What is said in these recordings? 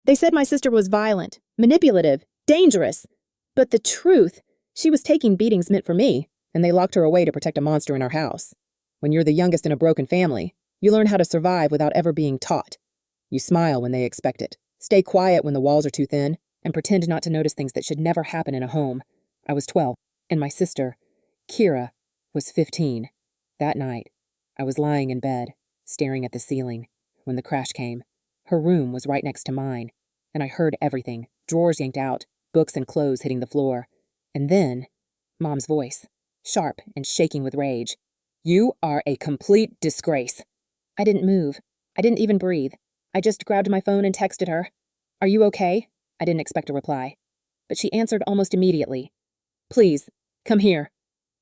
They said my sister was violent, manipulative, dangerous. But the truth, she was taking beatings meant for me, and they locked her away to protect a monster in our house. When you're the youngest in a broken family, you learn how to survive without ever being taught. You smile when they expect it, stay quiet when the walls are too thin, and pretend not to notice things that should never happen in a home. I was 12, and my sister, Kira, was 15. That night, I was lying in bed, staring at the ceiling, when the crash came. Her room was right next to mine, and I heard everything, drawers yanked out, books and clothes hitting the floor. And then, Mom's voice, sharp and shaking with rage. "You are a complete disgrace." I didn't move. I didn't even breathe. I just grabbed my phone and texted her. "Are you okay?" I didn't expect a reply. But she answered almost immediately. "Please, come here."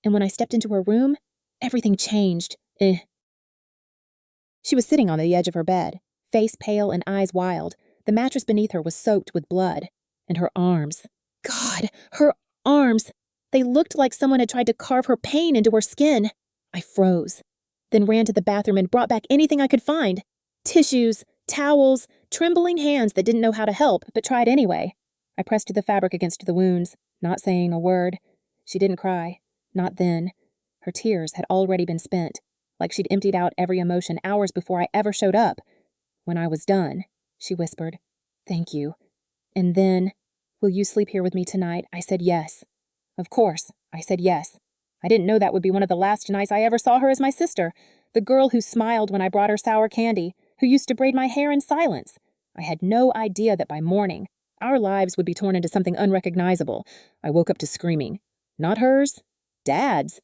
And when I stepped into her room, everything changed. She was sitting on the edge of her bed, face pale and eyes wild. The mattress beneath her was soaked with blood. And her arms. God, her arms! They looked like someone had tried to carve her pain into her skin. I froze, then ran to the bathroom and brought back anything I could find. Tissues, towels, trembling hands that didn't know how to help, but tried anyway. I pressed the fabric against the wounds, not saying a word. She didn't cry. Not then. Her tears had already been spent, like she'd emptied out every emotion hours before I ever showed up. When I was done, she whispered, "Thank you." And then, "Will you sleep here with me tonight?" I said yes. Of course, I said yes. I didn't know that would be one of the last nights I ever saw her as my sister, the girl who smiled when I brought her sour candy, who used to braid my hair in silence. I had no idea that by morning, our lives would be torn into something unrecognizable. I woke up to screaming. Not hers, Dad's.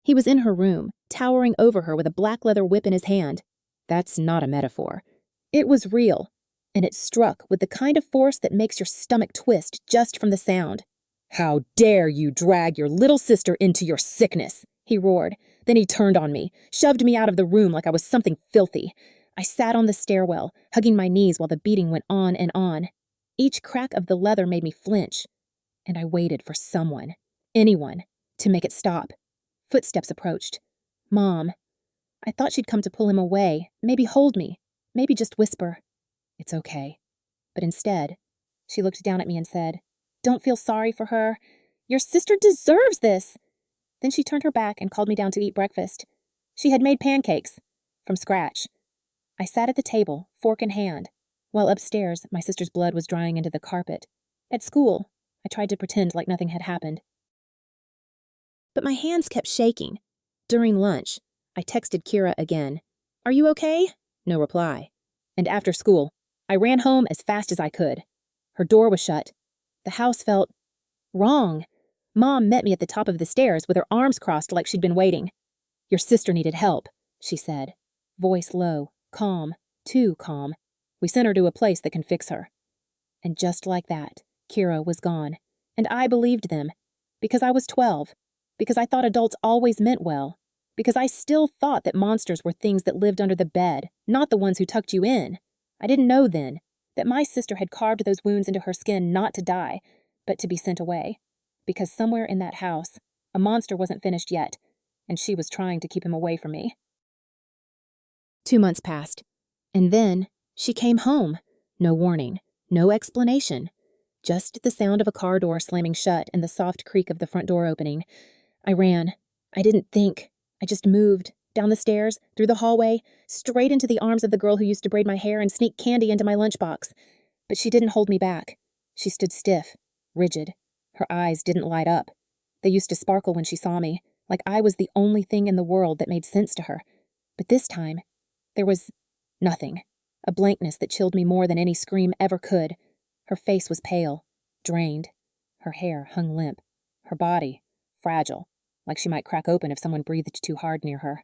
He was in her room, towering over her with a black leather whip in his hand. That's not a metaphor. It was real, and it struck with the kind of force that makes your stomach twist just from the sound. "How dare you drag your little sister into your sickness?" he roared. Then he turned on me, shoved me out of the room like I was something filthy. I sat on the stairwell, hugging my knees while the beating went on and on. Each crack of the leather made me flinch, and I waited for someone, anyone, to make it stop. Footsteps approached. Mom. I thought she'd come to pull him away, maybe hold me, maybe just whisper, "It's okay." But instead, she looked down at me and said, "Don't feel sorry for her. Your sister deserves this." Then she turned her back and called me down to eat breakfast. She had made pancakes, from scratch. I sat at the table, fork in hand, while upstairs my sister's blood was drying into the carpet. At school, I tried to pretend like nothing had happened. But my hands kept shaking. During lunch, I texted Kira again. "Are you okay?" No reply. And after school, I ran home as fast as I could. Her door was shut. The house felt wrong. Mom met me at the top of the stairs with her arms crossed like she'd been waiting. "Your sister needed help," she said. Voice low, calm, too calm. "We sent her to a place that can fix her." And just like that, Kira was gone. And I believed them. Because I was 12. Because I thought adults always meant well. Because I still thought that monsters were things that lived under the bed, not the ones who tucked you in. I didn't know then that my sister had carved those wounds into her skin not to die, but to be sent away. Because somewhere in that house, a monster wasn't finished yet, and she was trying to keep him away from me. 2 months passed, and then she came home. No warning, no explanation. Just the sound of a car door slamming shut and the soft creak of the front door opening. I ran. I didn't think. I just moved, down the stairs, through the hallway, straight into the arms of the girl who used to braid my hair and sneak candy into my lunchbox. But she didn't hold me back. She stood stiff, rigid. Her eyes didn't light up. They used to sparkle when she saw me, like I was the only thing in the world that made sense to her. But this time, there was nothing. A blankness that chilled me more than any scream ever could. Her face was pale, drained. Her hair hung limp. Her body, fragile, like she might crack open if someone breathed too hard near her.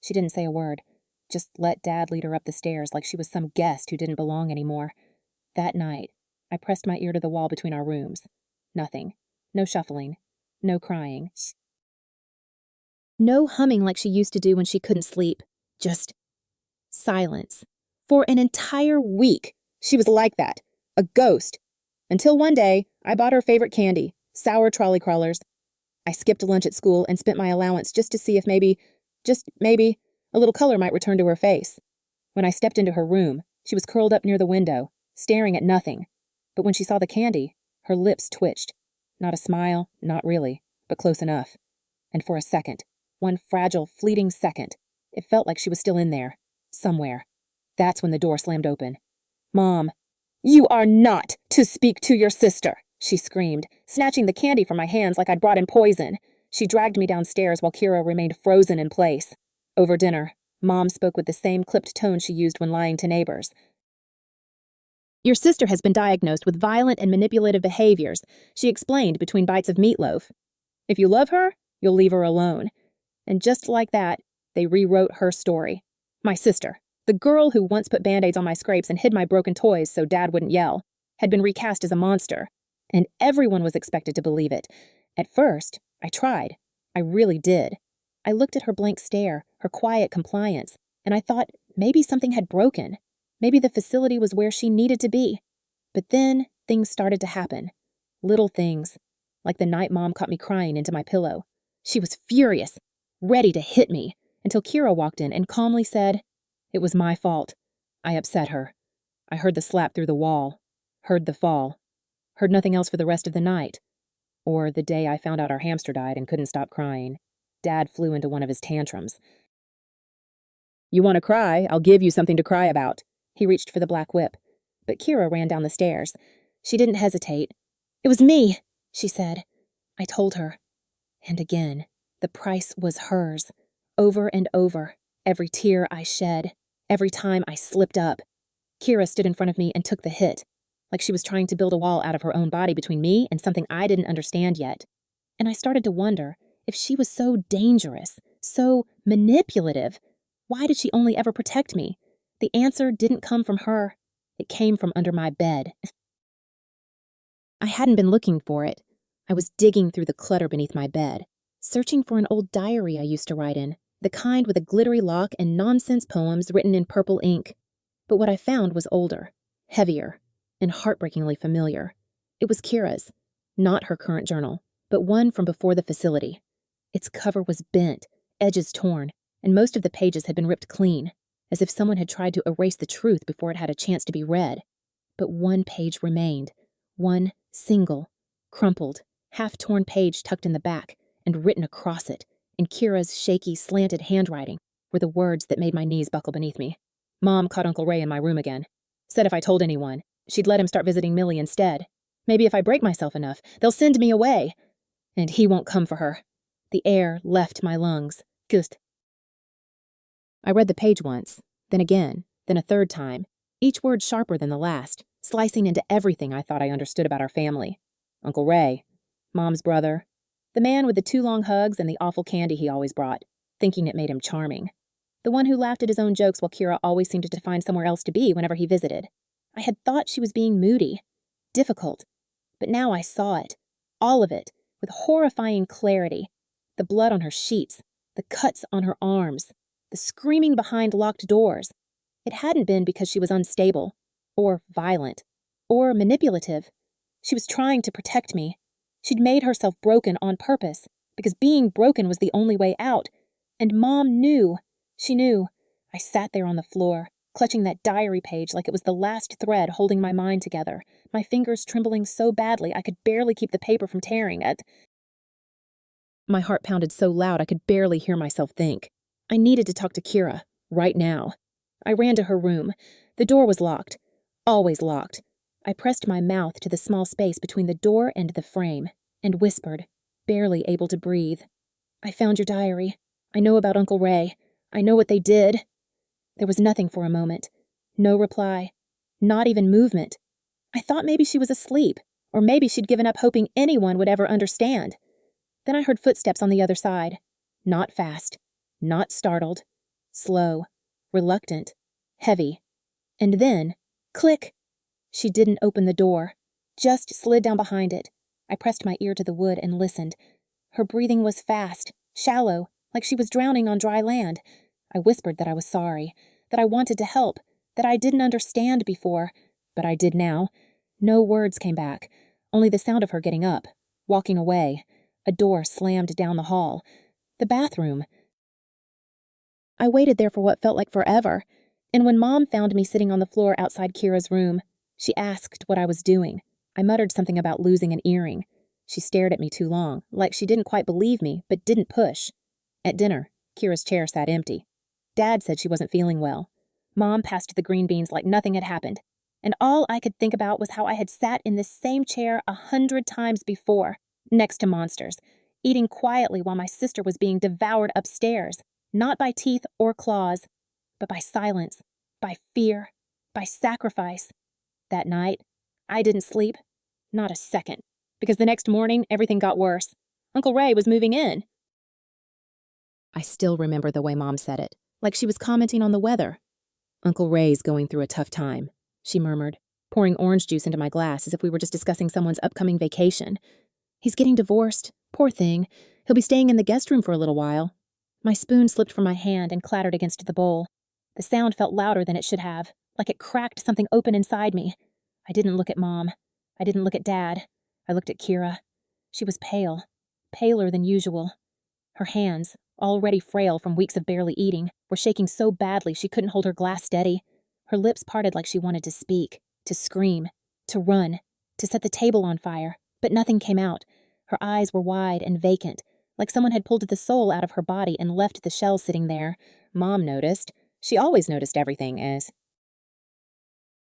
She didn't say a word, just let Dad lead her up the stairs like she was some guest who didn't belong anymore. That night, I pressed my ear to the wall between our rooms. Nothing. No shuffling. No crying. No humming like she used to do when she couldn't sleep. Just silence. For an entire week, she was like that. A ghost. Until one day, I bought her favorite candy, sour trolley crawlers. I skipped lunch at school and spent my allowance just to see if maybe, just maybe, a little color might return to her face. When I stepped into her room, She was curled up near the window, staring at nothing. But when she saw the candy, her lips twitched. Not a smile, not really, but close enough. And for a second, one fragile, fleeting second, it felt like she was still in there, somewhere. That's when the door slammed open. "Mom, you are not to speak to your sister," she screamed, snatching the candy from my hands like I'd brought in poison. She dragged me downstairs while Kira remained frozen in place. Over dinner, Mom spoke with the same clipped tone she used when lying to neighbors. "Your sister has been diagnosed with violent and manipulative behaviors," she explained between bites of meatloaf. "If you love her, you'll leave her alone." And just like that, they rewrote her story. My sister, the girl who once put Band-Aids on my scrapes and hid my broken toys so Dad wouldn't yell, had been recast as a monster. And everyone was expected to believe it. At first, I tried. I really did. I looked at her blank stare, her quiet compliance, and I thought maybe something had broken. Maybe the facility was where she needed to be. But then things started to happen. Little things. Like the night Mom caught me crying into my pillow. She was furious, ready to hit me, until Kira walked in and calmly said, "It was my fault. I upset her. I heard the slap through the wall. Heard the fall. Heard nothing else for the rest of the night. Or the day I found out our hamster died and couldn't stop crying. Dad flew into one of his tantrums. You want to cry? I'll give you something to cry about." He reached for the black whip. But Kira ran down the stairs. She didn't hesitate. "It was me," she said. I told her. And again, the price was hers. Over and over, every tear I shed, every time I slipped up. Kira stood in front of me and took the hit, like she was trying to build a wall out of her own body between me and something I didn't understand yet. And I started to wonder, if she was so dangerous, so manipulative, why did she only ever protect me? The answer didn't come from her. It came from under my bed. I hadn't been looking for it. I was digging through the clutter beneath my bed, searching for an old diary I used to write in, the kind with a glittery lock and nonsense poems written in purple ink. But what I found was older, heavier, and heartbreakingly familiar. It was Kira's, not her current journal, but one from before the facility. Its cover was bent, edges torn, and most of the pages had been ripped clean, as if someone had tried to erase the truth before it had a chance to be read. But one page remained, one single, crumpled, half-torn page tucked in the back, and written across it, in Kira's shaky, slanted handwriting, were the words that made my knees buckle beneath me. Mom caught Uncle Ray in my room again. Said if I told anyone, she'd let him start visiting Millie instead. Maybe if I break myself enough, they'll send me away. And he won't come for her. The air left my lungs. Gust. I read the page once, then again, then a third time, each word sharper than the last, slicing into everything I thought I understood about our family. Uncle Ray, Mom's brother, the man with the 2 long hugs and the awful candy he always brought, thinking it made him charming. The one who laughed at his own jokes while Kira always seemed to find somewhere else to be whenever he visited. I had thought she was being moody, difficult, but now I saw it, all of it, with horrifying clarity. The blood on her sheets, the cuts on her arms, the screaming behind locked doors. It hadn't been because she was unstable, or violent, or manipulative. She was trying to protect me. She'd made herself broken on purpose, because being broken was the only way out. And Mom knew. She knew. I sat there on the floor, clutching that diary page like it was the last thread holding my mind together, my fingers trembling so badly I could barely keep the paper from tearing it. My heart pounded so loud I could barely hear myself think. I needed to talk to Kira, right now. I ran to her room. The door was locked. Always locked. I pressed my mouth to the small space between the door and the frame, and whispered, barely able to breathe. "I found your diary. I know about Uncle Ray. I know what they did." There was nothing for a moment. No reply. Not even movement. I thought maybe she was asleep, or maybe she'd given up hoping anyone would ever understand. Then I heard footsteps on the other side. Not fast. Not startled. Slow. Reluctant. Heavy. And then, click! She didn't open the door. Just slid down behind it. I pressed my ear to the wood and listened. Her breathing was fast, shallow, like she was drowning on dry land. I whispered that I was sorry, that I wanted to help, that I didn't understand before, but I did now. No words came back, only the sound of her getting up, walking away. A door slammed down the hall. The bathroom. I waited there for what felt like forever. And when Mom found me sitting on the floor outside Kira's room, she asked what I was doing. I muttered something about losing an earring. She stared at me too long, like she didn't quite believe me, but didn't push. At dinner, Kira's chair sat empty. Dad said she wasn't feeling well. Mom passed the green beans like nothing had happened. And all I could think about was how I had sat in this same chair 100 times before, next to monsters, eating quietly while my sister was being devoured upstairs, not by teeth or claws, but by silence, by fear, by sacrifice. That night, I didn't sleep, not a second, because the next morning everything got worse. Uncle Ray was moving in. I still remember the way Mom said it, like she was commenting on the weather. Uncle Ray's going through a tough time, she murmured, pouring orange juice into my glass as if we were just discussing someone's upcoming vacation. He's getting divorced. Poor thing. He'll be staying in the guest room for a little while. My spoon slipped from my hand and clattered against the bowl. The sound felt louder than it should have, like it cracked something open inside me. I didn't look at Mom. I didn't look at Dad. I looked at Kira. She was pale, paler than usual. Her hands, already frail from weeks of barely eating, were shaking so badly she couldn't hold her glass steady. Her lips parted like she wanted to speak, to scream, to run, to set the table on fire, but nothing came out. Her eyes were wide and vacant, like someone had pulled the soul out of her body and left the shell sitting there. Mom noticed. She always noticed everything as...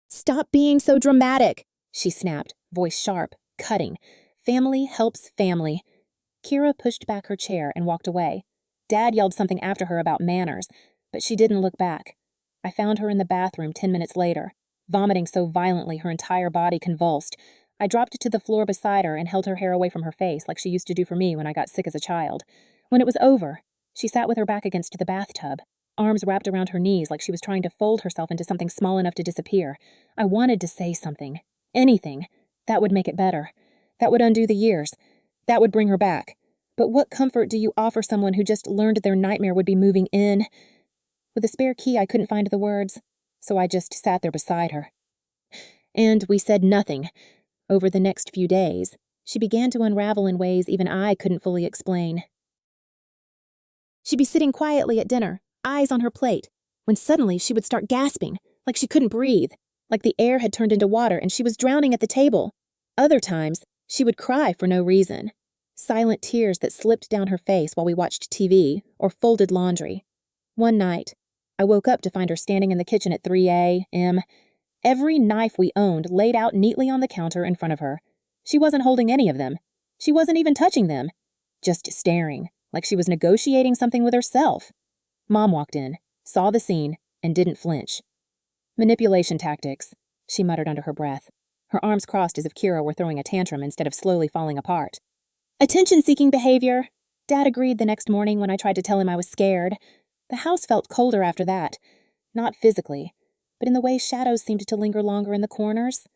"Stop being so dramatic," she snapped, voice sharp, cutting. "Family helps family." Kira pushed back her chair and walked away. Dad yelled something after her about manners, but she didn't look back. I found her in the bathroom 10 minutes later, vomiting so violently her entire body convulsed. I dropped to the floor beside her and held her hair away from her face like she used to do for me when I got sick as a child. When it was over, she sat with her back against the bathtub, arms wrapped around her knees like she was trying to fold herself into something small enough to disappear. I wanted to say something. Anything. That would make it better. That would undo the years. That would bring her back. But what comfort do you offer someone who just learned their nightmare would be moving in? With a spare key, I couldn't find the words, so I just sat there beside her. And we said nothing. Over the next few days, she began to unravel in ways even I couldn't fully explain. She'd be sitting quietly at dinner, eyes on her plate, when suddenly she would start gasping, like she couldn't breathe, like the air had turned into water and she was drowning at the table. Other times, she would cry for no reason. Silent tears that slipped down her face while we watched TV or folded laundry. One night, I woke up to find her standing in the kitchen at 3 a.m., every knife we owned laid out neatly on the counter in front of her. She wasn't holding any of them. She wasn't even touching them. Just staring, like she was negotiating something with herself. Mom walked in, saw the scene, and didn't flinch. "Manipulation tactics," she muttered under her breath. Her arms crossed as if Kira were throwing a tantrum instead of slowly falling apart. "Attention-seeking behavior," Dad agreed the next morning when I tried to tell him I was scared. The house felt colder after that. Not physically, but in the way shadows seemed to linger longer in the corners.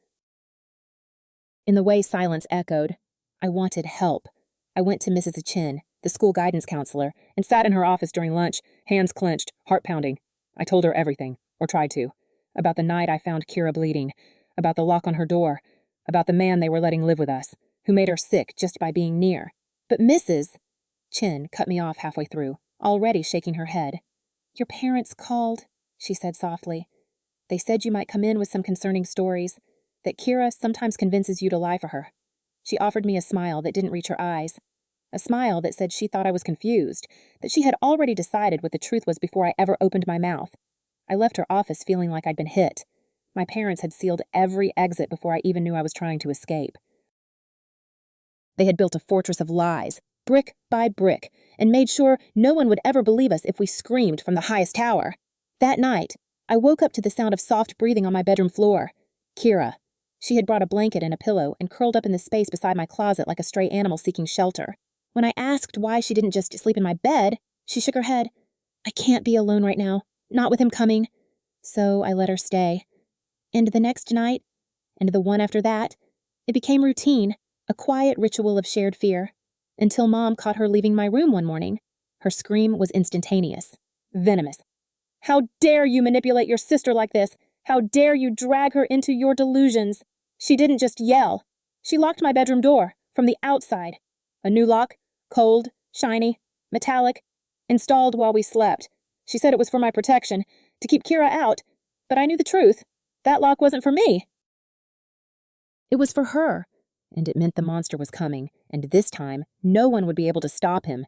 In the way silence echoed. I wanted help. I went to Mrs. Chin, the school guidance counselor, and sat in her office during lunch, hands clenched, heart pounding. I told her everything, or tried to. About the night I found Kira bleeding, about the lock on her door, about the man they were letting live with us, who made her sick just by being near. But Mrs. Chin cut me off halfway through, already shaking her head. "Your parents called," she said softly. "They said you might come in with some concerning stories, that Kira sometimes convinces you to lie for her." She offered me a smile that didn't reach her eyes. A smile that said she thought I was confused, that she had already decided what the truth was before I ever opened my mouth. I left her office feeling like I'd been hit. My parents had sealed every exit before I even knew I was trying to escape. They had built a fortress of lies, brick by brick, and made sure no one would ever believe us if we screamed from the highest tower. That night, I woke up to the sound of soft breathing on my bedroom floor. Kira. She had brought a blanket and a pillow and curled up in the space beside my closet like a stray animal seeking shelter. When I asked why she didn't just sleep in my bed, she shook her head. "I can't be alone right now, not with him coming." So I let her stay. And the next night, and the one after that, it became routine, a quiet ritual of shared fear, until Mom caught her leaving my room one morning. Her scream was instantaneous, venomous. "How dare you manipulate your sister like this? How dare you drag her into your delusions?" She didn't just yell. She locked my bedroom door, from the outside. A new lock, cold, shiny, metallic, installed while we slept. She said it was for my protection, to keep Kira out, But I knew the truth. That lock wasn't for me. It was for her, and it meant the monster was coming, and this time, no one would be able to stop him.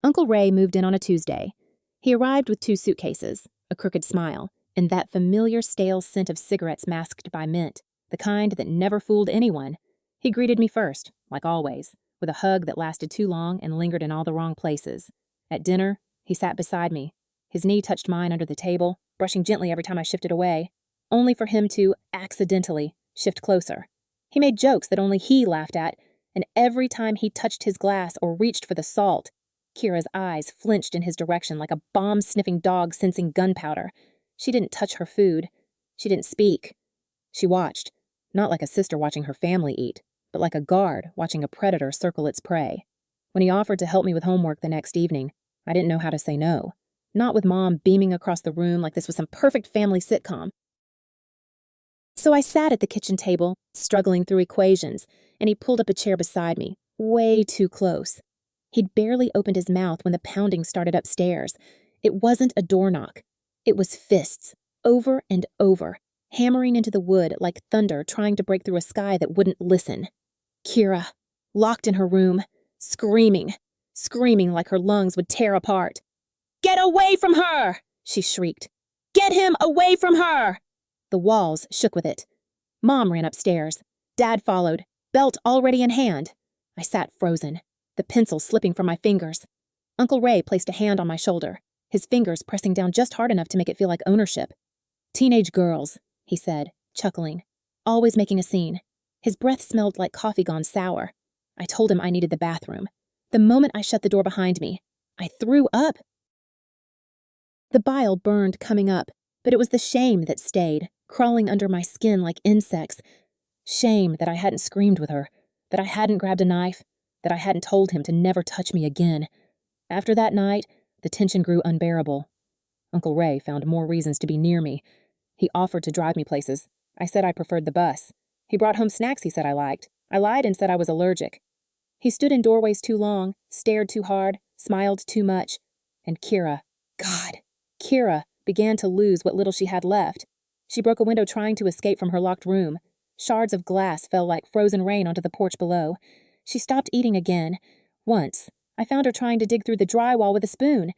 Uncle Ray moved in on a Tuesday. He arrived with 2 suitcases, a crooked smile, and that familiar stale scent of cigarettes masked by mint, the kind that never fooled anyone. He greeted me first, like always, with a hug that lasted too long and lingered in all the wrong places. At dinner, he sat beside me. His knee touched mine under the table, brushing gently every time I shifted away, only for him to, accidentally, shift closer. He made jokes that only he laughed at, and every time he touched his glass or reached for the salt, Kira's eyes flinched in his direction like a bomb-sniffing dog sensing gunpowder. She didn't touch her food. She didn't speak. She watched, not like a sister watching her family eat, but like a guard watching a predator circle its prey. When he offered to help me with homework the next evening, I didn't know how to say no. Not with Mom beaming across the room like this was some perfect family sitcom. So I sat at the kitchen table, struggling through equations, and he pulled up a chair beside me, way too close. He'd barely opened his mouth when the pounding started upstairs. It wasn't a door knock. It was fists, over and over, hammering into the wood like thunder trying to break through a sky that wouldn't listen. Kira, locked in her room, screaming like her lungs would tear apart. "Get away from her!" she shrieked. "Get him away from her!" The walls shook with it. Mom ran upstairs. Dad followed, belt already in hand. I sat frozen, the pencil slipping from my fingers. Uncle Ray placed a hand on my shoulder, his fingers pressing down just hard enough to make it feel like ownership. "Teenage girls," he said, chuckling, always making a scene. His breath smelled like coffee gone sour. I told him I needed the bathroom. The moment I shut the door behind me, I threw up. The bile burned coming up, but it was the shame that stayed, crawling under my skin like insects. Shame that I hadn't screamed with her, that I hadn't grabbed a knife, that I hadn't told him to never touch me again. After that night, the tension grew unbearable. Uncle Ray found more reasons to be near me. He offered to drive me places. I said I preferred the bus. He brought home snacks he said I liked. I lied and said I was allergic. He stood in doorways too long, stared too hard, smiled too much. And Kira, God, Kira began to lose what little she had left. She broke a window trying to escape from her locked room. Shards of glass fell like frozen rain onto the porch below. She stopped eating again. Once, I found her trying to dig through the drywall with a spoon.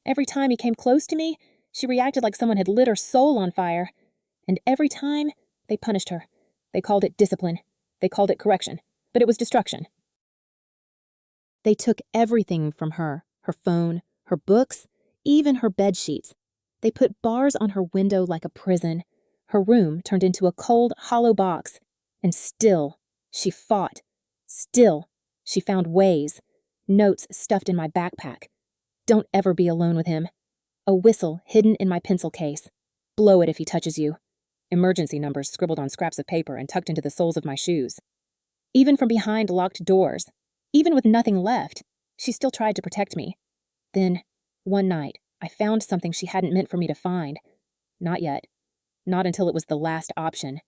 Every time he came close to me, she reacted like someone had lit her soul on fire. And every time, they punished her. They called it discipline. They called it correction. But it was destruction. They took everything from her phone, her books, even her bed sheets. They put bars on her window like a prison. Her room turned into a cold, hollow box. And still, she fought. Still, she found ways. Notes stuffed in my backpack. Don't ever be alone with him. A whistle hidden in my pencil case. Blow it if he touches you. Emergency numbers scribbled on scraps of paper and tucked into the soles of my shoes. Even from behind locked doors, even with nothing left, she still tried to protect me. Then, one night, I found something she hadn't meant for me to find. Not yet. Not until it was the last option.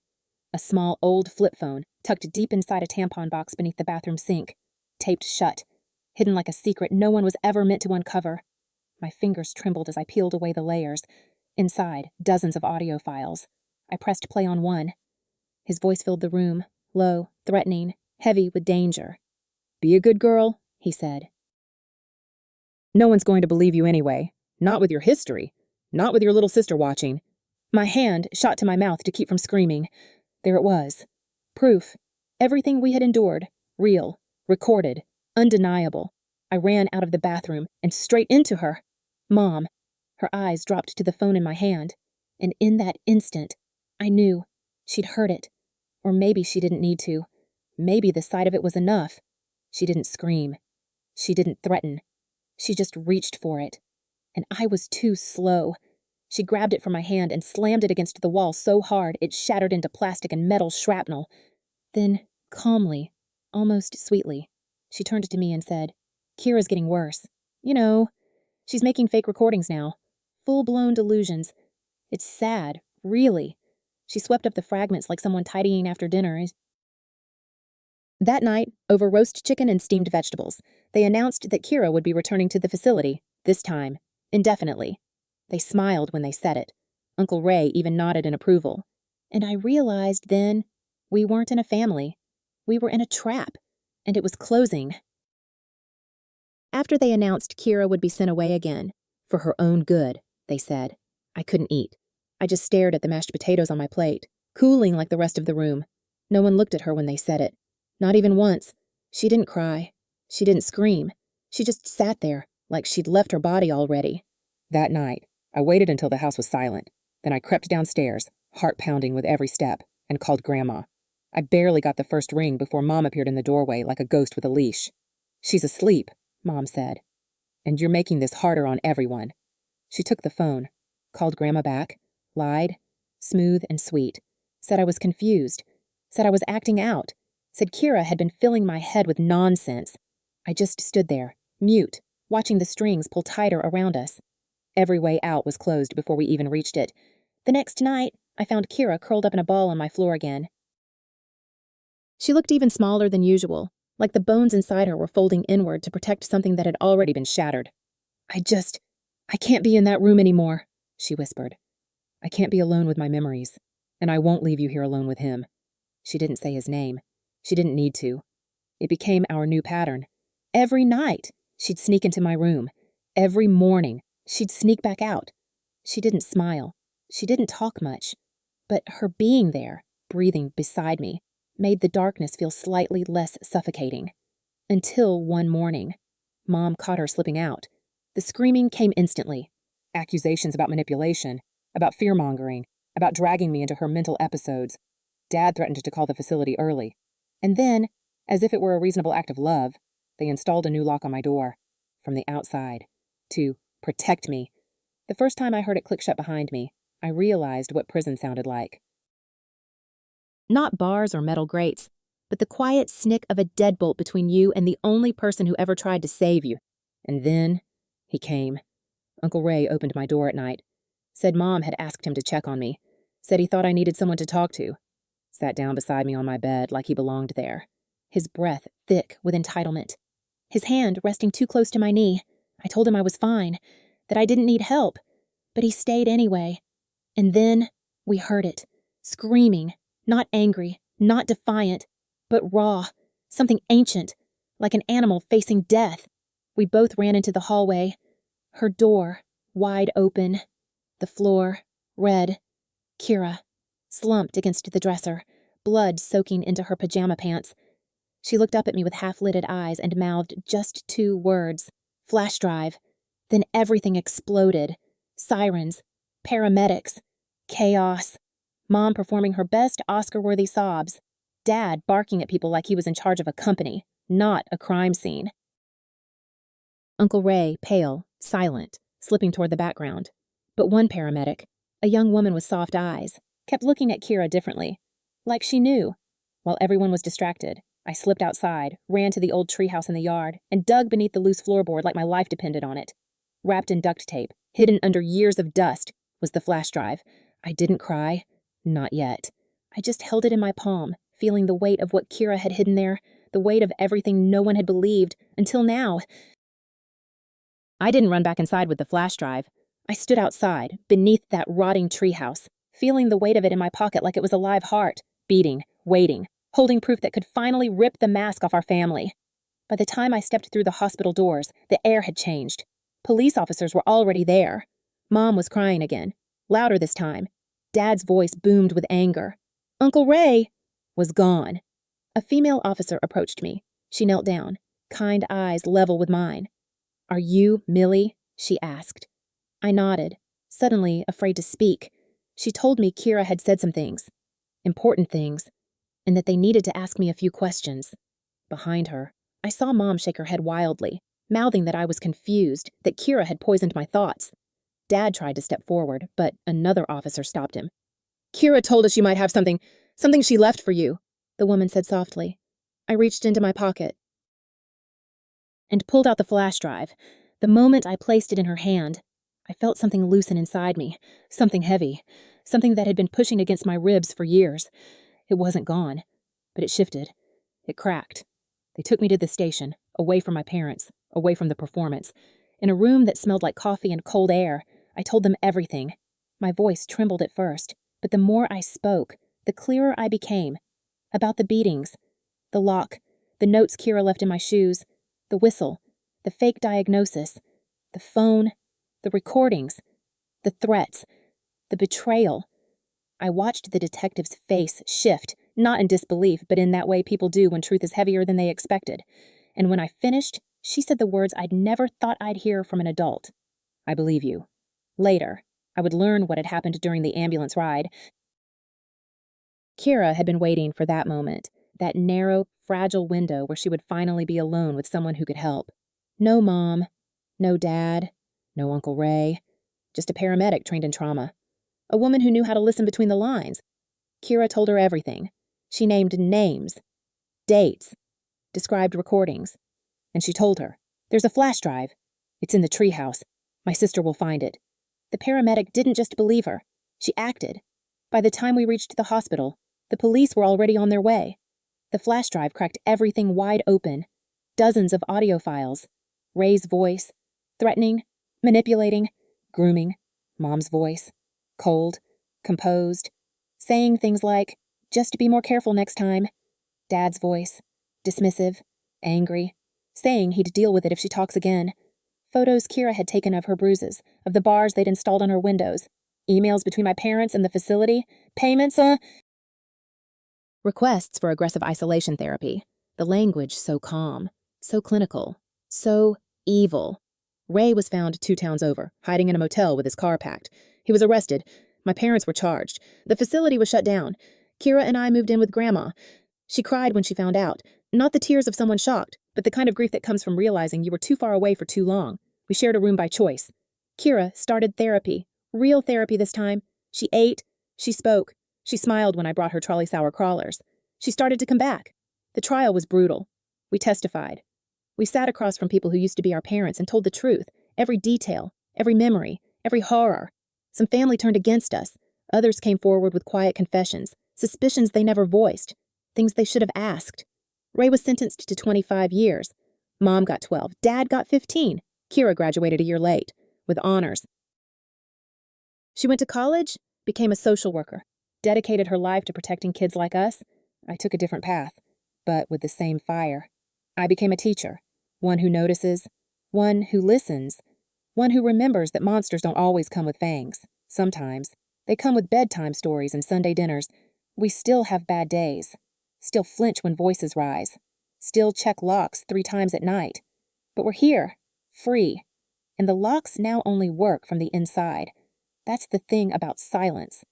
A small old flip phone, tucked deep inside a tampon box beneath the bathroom sink. Taped shut. Hidden like a secret no one was ever meant to uncover. My fingers trembled as I peeled away the layers. Inside, dozens of audio files. I pressed play on one. His voice filled the room, low, threatening, heavy with danger. "Be a good girl," he said. "No one's going to believe you anyway. Not with your history. Not with your little sister watching." My hand shot to my mouth to keep from screaming. There it was. Proof. Everything we had endured. Real. Recorded. Undeniable. I ran out of the bathroom and straight into her. Mom. Her eyes dropped to the phone in my hand. And in that instant, I knew. She'd heard it. Or maybe she didn't need to. Maybe the sight of it was enough. She didn't scream. She didn't threaten. She just reached for it. And I was too slow. She grabbed it from my hand and slammed it against the wall so hard it shattered into plastic and metal shrapnel. Then, calmly, almost sweetly, she turned to me and said, "Kira's getting worse. You know, she's making fake recordings now. Full-blown delusions. It's sad, really." She swept up the fragments like someone tidying after dinner. That night, over roast chicken and steamed vegetables, they announced that Kira would be returning to the facility, this time, indefinitely. They smiled when they said it. Uncle Ray even nodded in approval. And I realized then we weren't in a family. We were in a trap, and it was closing. After they announced Kira would be sent away again, for her own good, they said, I couldn't eat. I just stared at the mashed potatoes on my plate, cooling like the rest of the room. No one looked at her when they said it. Not even once. She didn't cry. She didn't scream. She just sat there, like she'd left her body already. That night, I waited until the house was silent. Then I crept downstairs, heart pounding with every step, and called Grandma. I barely got the first ring before Mom appeared in the doorway like a ghost with a leash. She's asleep, Mom said. And you're making this harder on everyone. She took the phone, called Grandma back, lied, smooth and sweet, said I was confused, said I was acting out, said Kira had been filling my head with nonsense. I just stood there, mute, watching the strings pull tighter around us. Every way out was closed before we even reached it. The next night, I found Kira curled up in a ball on my floor again. She looked even smaller than usual, like the bones inside her were folding inward to protect something that had already been shattered. I can't be in that room anymore, she whispered. I can't be alone with my memories, and I won't leave you here alone with him. She didn't say his name. She didn't need to. It became our new pattern. Every night, she'd sneak into my room. Every morning, she'd sneak back out. She didn't smile. She didn't talk much. But her being there, breathing beside me, made the darkness feel slightly less suffocating. Until one morning, Mom caught her slipping out. The screaming came instantly. Accusations about manipulation, about fear-mongering, about dragging me into her mental episodes. Dad threatened to call the facility early. And then, as if it were a reasonable act of love, they installed a new lock on my door, from the outside, to protect me. The first time I heard it click shut behind me, I realized what prison sounded like. Not bars or metal grates, but the quiet snick of a deadbolt between you and the only person who ever tried to save you. And then, he came. Uncle Ray opened my door at night, said Mom had asked him to check on me, said he thought I needed someone to talk to, sat down beside me on my bed like he belonged there, his breath thick with entitlement, his hand resting too close to my knee. I told him I was fine, that I didn't need help, but he stayed anyway. And then we heard it, screaming, not angry, not defiant, but raw, something ancient, like an animal facing death. We both ran into the hallway, her door wide open, the floor red, Kira slumped against the dresser, blood soaking into her pajama pants. She looked up at me with half-lidded eyes and mouthed just 2 words, flash drive. Then everything exploded. Sirens, paramedics, chaos. Mom performing her best Oscar-worthy sobs. Dad barking at people like he was in charge of a company, not a crime scene. Uncle Ray, pale, silent, slipping toward the background. But one paramedic, a young woman with soft eyes, kept looking at Kira differently, like she knew. While everyone was distracted, I slipped outside, ran to the old treehouse in the yard, and dug beneath the loose floorboard like my life depended on it. Wrapped in duct tape, hidden under years of dust, was the flash drive. I didn't cry. Not yet. I just held it in my palm, feeling the weight of what Kira had hidden there, the weight of everything no one had believed, until now. I didn't run back inside with the flash drive. I stood outside, beneath that rotting treehouse, feeling the weight of it in my pocket like it was a live heart, beating, waiting, holding proof that could finally rip the mask off our family. By the time I stepped through the hospital doors, the air had changed. Police officers were already there. Mom was crying again, louder this time. Dad's voice boomed with anger. Uncle Ray was gone. A female officer approached me. She knelt down, kind eyes level with mine. Are you Millie? She asked. I nodded, suddenly afraid to speak. She told me Kira had said some things, important things, and that they needed to ask me a few questions. Behind her, I saw Mom shake her head wildly, mouthing that I was confused, that Kira had poisoned my thoughts. Dad tried to step forward, but another officer stopped him. Kira told us you might have something she left for you, the woman said softly. I reached into my pocket and pulled out the flash drive. The moment I placed it in her hand, I felt something loosen inside me, something heavy, something that had been pushing against my ribs for years. It wasn't gone, but it shifted. It cracked. They took me to the station, away from my parents, away from the performance. In a room that smelled like coffee and cold air, I told them everything. My voice trembled at first, but the more I spoke, the clearer I became. About the beatings, the lock, the notes Kira left in my shoes, the whistle, the fake diagnosis, the phone, the recordings, the threats, the betrayal. I watched the detective's face shift, not in disbelief, but in that way people do when truth is heavier than they expected. And when I finished, she said the words I'd never thought I'd hear from an adult. I believe you. Later, I would learn what had happened during the ambulance ride. Kira had been waiting for that moment, that narrow, fragile window where she would finally be alone with someone who could help. No mom, no dad, no Uncle Ray, just a paramedic trained in trauma. A woman who knew how to listen between the lines. Kira told her everything. She named names, dates, described recordings. And she told her, "There's a flash drive. It's in the treehouse. My sister will find it." The paramedic didn't just believe her. She acted. By the time we reached the hospital, the police were already on their way. The flash drive cracked everything wide open. Dozens of audio files. Ray's voice. Threatening, manipulating, grooming. Mom's voice. Cold, composed. Saying things like, "Just be more careful next time." Dad's voice. Dismissive, angry. Saying he'd deal with it if she talks again. Photos Kira had taken of her bruises, of the bars they'd installed on her windows. Emails between my parents and the facility. Payments, requests for aggressive isolation therapy. The language so calm, so clinical, so evil. Ray was found 2 towns over, hiding in a motel with his car packed. He was arrested. My parents were charged. The facility was shut down. Kira and I moved in with Grandma. She cried when she found out. Not the tears of someone shocked, but the kind of grief that comes from realizing you were too far away for too long. We shared a room by choice. Kira started therapy. Real therapy this time. She ate. She spoke. She smiled when I brought her trolley sour crawlers. She started to come back. The trial was brutal. We testified. We sat across from people who used to be our parents and told the truth. Every detail, every memory, every horror. Some family turned against us. Others came forward with quiet confessions, suspicions they never voiced, things they should have asked. Ray was sentenced to 25 years. Mom got 12. Dad got 15. Kira graduated a year late, with honors. She went to college, became a social worker, dedicated her life to protecting kids like us. I took a different path, but with the same fire. I became a teacher, one who notices, one who listens, one who remembers that monsters don't always come with fangs. Sometimes. They come with bedtime stories and Sunday dinners. We still have bad days. Still flinch when voices rise. Still check locks 3 times at night. But we're here, free. And the locks now only work from the inside. That's the thing about silence.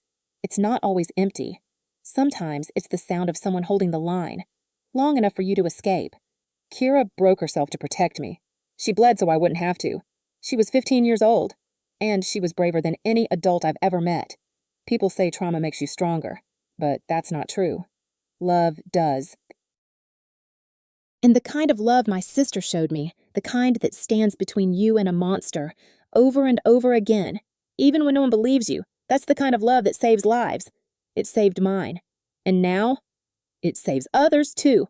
It's not always empty. Sometimes it's the sound of someone holding the line, long enough for you to escape. Kira broke herself to protect me. She bled so I wouldn't have to. She was 15 years old, and she was braver than any adult I've ever met. People say trauma makes you stronger, but that's not true. Love does. And the kind of love my sister showed me, the kind that stands between you and a monster, over and over again, even when no one believes you, that's the kind of love that saves lives. It saved mine. And now, it saves others too.